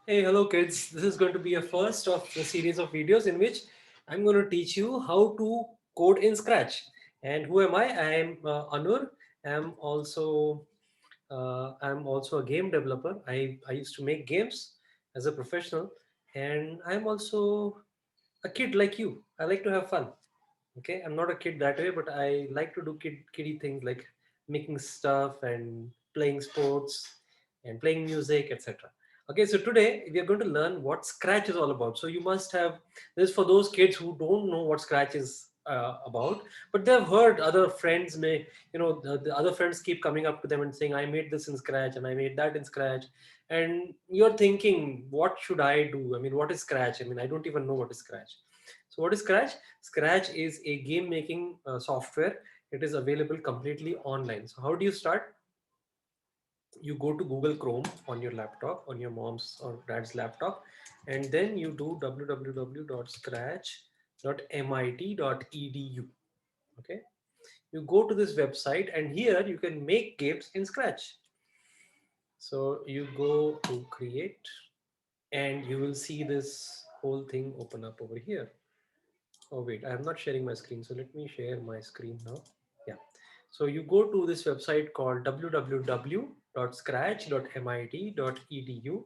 Hey, hello kids. This is going to be a first of the series of videos in which I'm going to teach you how to code in Scratch. And who am I? I am Anur. I'm also I'm also a game developer. I used to make games as a professional, and I'm also a kid like you. I like to have fun. Okay, I'm not a kid that way, but I like to do kiddie things like making stuff and playing sports and playing music, etc. Okay, so today we are going to learn what Scratch is all about. So you must have this for those kids who don't know what Scratch is about, but they've heard other friends may, the other friends keep coming up to them and saying, I made this in Scratch and I made that in Scratch. And you're thinking, what should I do? I mean, what is Scratch? I mean, I don't even know what is Scratch. So what is Scratch? Scratch is a game making software. It is available completely online. So how do you start? You go to Google Chrome on your laptop, on your mom's or dad's laptop, and then you do www.scratch.mit.edu. Okay, you go to this website, and here you can make games in Scratch. So you go to create, and you will see this whole thing open up over here. Oh wait, I am not sharing my screen. So let me share my screen now. Yeah. So you go to this website called www.scratch.mit.edu.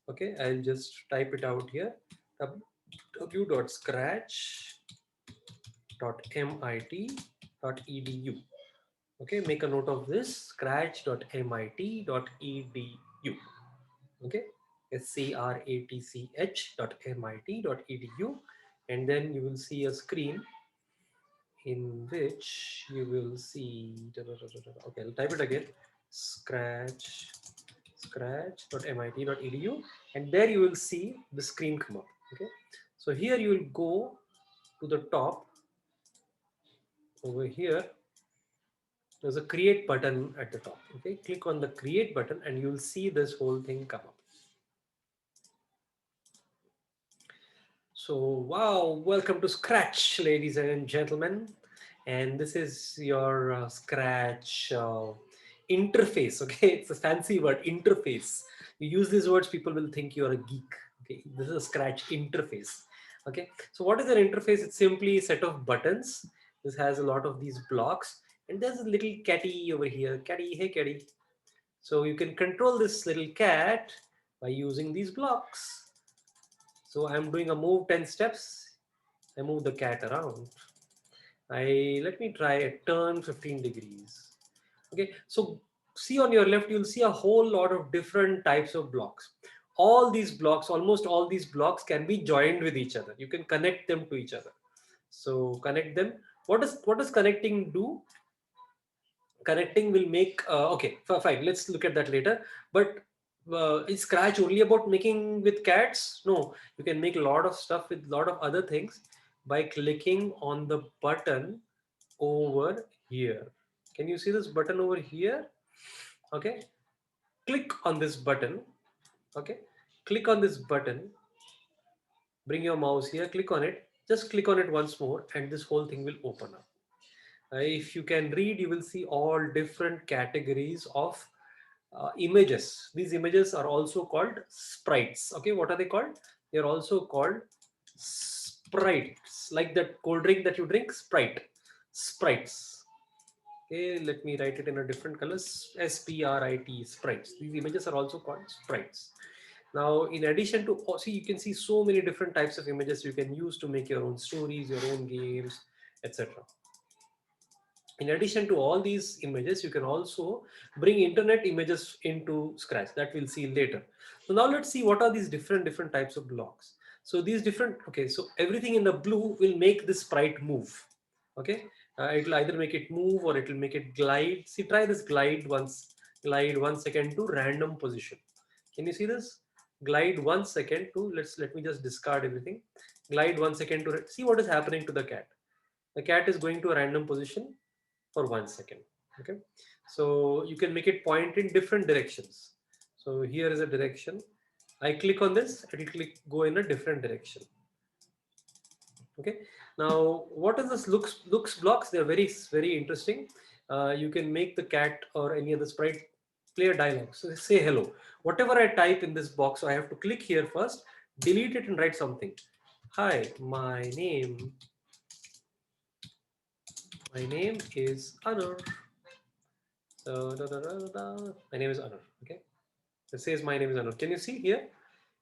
Okay, I'll just type it out here. www.scratch.mit.edu. Okay, make a note of this, scratch.mit.edu. Okay, scratch.mit.edu, and then you will see a screen in which you will see, okay, I'll type it again, scratch.mit.edu, and there you will see the screen come up. Okay, so here you will go to the top. Over here there's a create button at the top. Okay, click on the create button and you'll see this whole thing come up. So, wow, welcome to Scratch, ladies and gentlemen. And this is your Scratch interface. Okay, it's a fancy word, interface. You use these words, people will think you're a geek. Okay, this is a Scratch interface. Okay, so what is an interface? It's simply a set of buttons. This has a lot of these blocks, and there's a little catty over here. Catty, hey, catty. So you can control this little cat by using these blocks. So I'm doing a move 10 steps. I move the cat around. I let me try a turn 15 degrees. Okay, so see on your left, you'll see a whole lot of different types of blocks. All these blocks, almost all these blocks can be joined with each other. You can connect them to each other. So connect them. What does connecting do? Connecting will make okay, fine, let's look at that later. But is Scratch only about making with cats? No, you can make a lot of stuff with a lot of other things by clicking on the button over here. Can you see this button over here? Okay, click on this button. Okay, click on this button, bring your mouse here, click on it, just click on it once more, and this whole thing will open up. If you can read, you will see all different categories of images. These images are also called sprites. Okay, what are they called? They are also called sprites, like that cold drink that you drink, Sprite. Sprites. Okay, let me write it in a different color. SPRIT, sprites. These images are also called sprites. Now, in addition to, see, you can see so many different types of images you can use to make your own stories, your own games, etc. In addition to all these images, you can also bring internet images into Scratch. That we'll see later. So now let's see what are these different types of blocks. So these different, okay, so everything in the blue will make this sprite move. Okay, it'll either make it move or it'll make it glide. See, try this glide once, glide 1 second to random position. Can you see this? Glide 1 second to, let me just discard everything. Glide 1 second to see what is happening to the cat. The cat is going to a random position for 1 second. Okay, so you can make it point in different directions. So here is a direction. I click on this, it will click go in a different direction. Okay, now what is this looks blocks? They're very interesting. You can make the cat or any other sprite play a dialogue. So say hello. Whatever I type in this box, so I have to click here first, delete it and write something. Hi, my name is Anur. So my name is Anur. Okay. It says my name is Anur. Can you see here?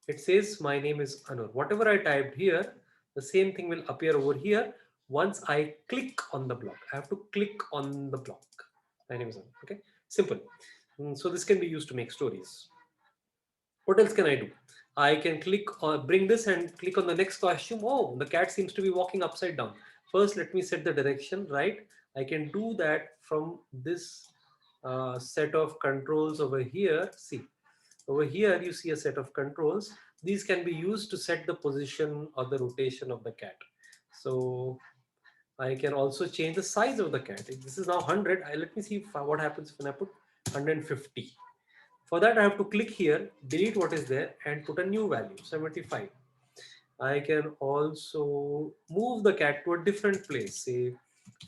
It says my name is Anur. Whatever I typed here, the same thing will appear over here once I click on the block. I have to click on the block. My name is Anur. Okay. Simple. So this can be used to make stories. What else can I do? I can click on, bring this and click on the next costume. Oh, the cat seems to be walking upside down. First, let me set the direction, right? I can do that from this set of controls over here. See, over here you see a set of controls. These can be used to set the position or the rotation of the cat. So I can also change the size of the cat. If this is now 100, let me see what happens when I put 150. For that, I have to click here, delete what is there, and put a new value, 75. I can also move the cat to a different place, say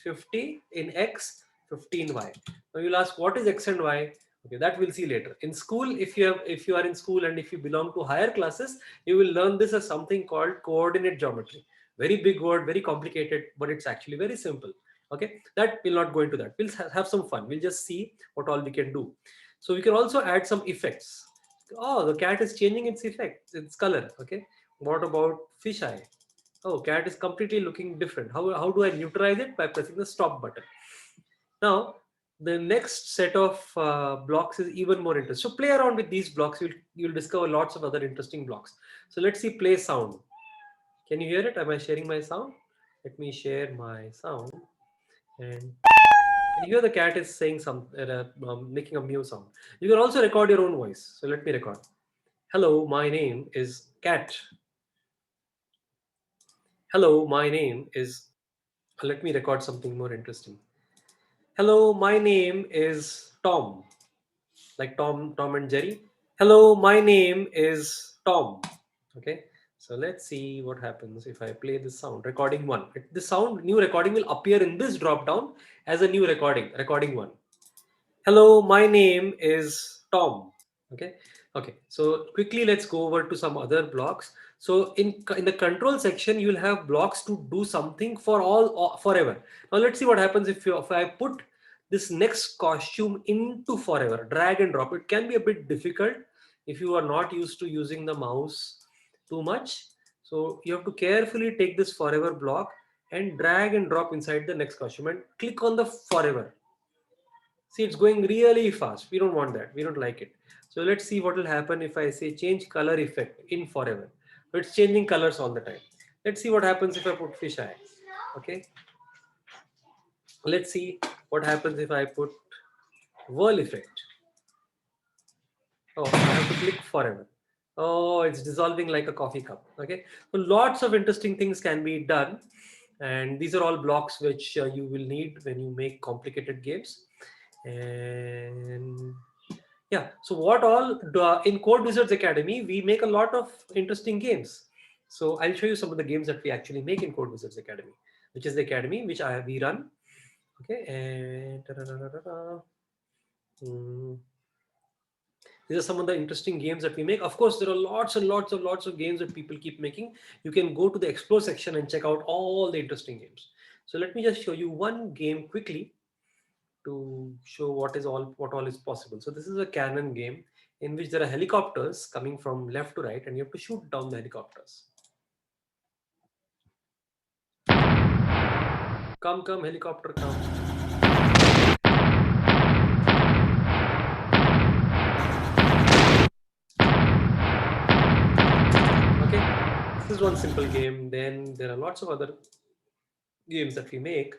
50 in X, 50 in Y. Now you'll ask, what is X and Y? Okay, that we'll see later. In school, if you are in school and if you belong to higher classes, you will learn this as something called coordinate geometry. Very big word, very complicated, but it's actually very simple. Okay, that we'll not go into that. We'll have some fun. We'll just see what all we can do. So we can also add some effects. Oh, the cat is changing its effect, its color. Okay, what about fisheye? Oh, cat is completely looking different. How do I neutralize it? By pressing the stop button. Now, the next set of blocks is even more interesting. So play around with these blocks. You'll discover lots of other interesting blocks. So let's see play sound. Can you hear it? Am I sharing my sound? Let me share my sound. And here the cat is saying making a mew sound. You can also record your own voice. So let me record. Hello, my name is Cat. Hello, my name is. Let me record something more interesting. Hello, my name is Tom. Like Tom and Jerry. Hello, my name is Tom. Okay. So let's see what happens if I play this sound. Recording one. The sound new recording will appear in this drop down as a new recording. Recording one. Hello, my name is Tom. Okay. Okay. So quickly, let's go over to some other blocks. So in the control section, you'll have blocks to do something for forever. Now let's see what happens if I put this next costume into forever. Drag and drop. It can be a bit difficult if you are not used to using the mouse too much. So you have to carefully take this forever block and drag and drop inside the next costume and click on the forever. See, it's going really fast. We don't want that. We don't like it. So let's see what will happen if I say change color effect in forever. So it's changing colors all the time. Let's see what happens if I put fish eye. Okay. Let's see what happens if I put whirl effect. Oh, I have to click forever. Oh, it's dissolving like a coffee cup. Okay. So lots of interesting things can be done. And these are all blocks which you will need when you make complicated games. And yeah, so what all in Codewizards Academy, we make a lot of interesting games. So I'll show you some of the games that we actually make in Codewizards Academy, which is the academy which we run. Okay, and these are some of the interesting games that we make. Of course, there are lots and lots of games that people keep making. You can go to the explore section and check out all the interesting games. So let me just show you one game quickly to show what all is possible. So this is a cannon game in which there are helicopters coming from left to right, and you have to shoot down the helicopters. Come, helicopter, come. Okay, this is one simple game. Then there are lots of other games that we make.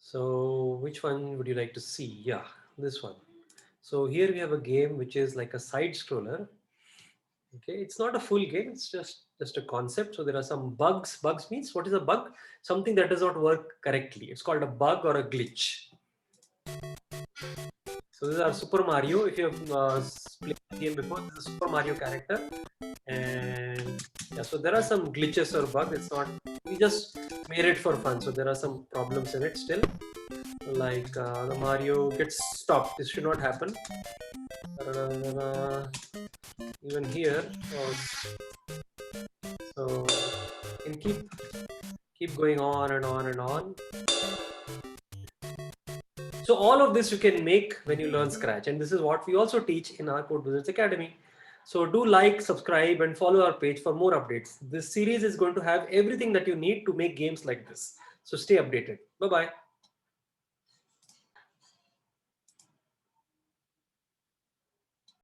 So which one would you like to see? Yeah, this one. So here we have a game which is like a side scroller. Okay, it's not a full game, it's just a concept. So there are some bugs means, what is a bug? Something that does not work correctly. It's called a bug or a glitch. So this is our Super Mario. If you have played the game before, this is a Super Mario character, and Yeah, so there are some glitches or bugs. It's not, we just made it for fun. So there are some problems in it still. Like the Mario gets stopped. This should not happen. Even here. So you can keep going on and on and on. So all of this you can make when you learn Scratch, and this is what we also teach in our Codewizards Academy. So do like, subscribe, and follow our page for more updates. This series is going to have everything that you need to make games like this. So stay updated. Bye-bye.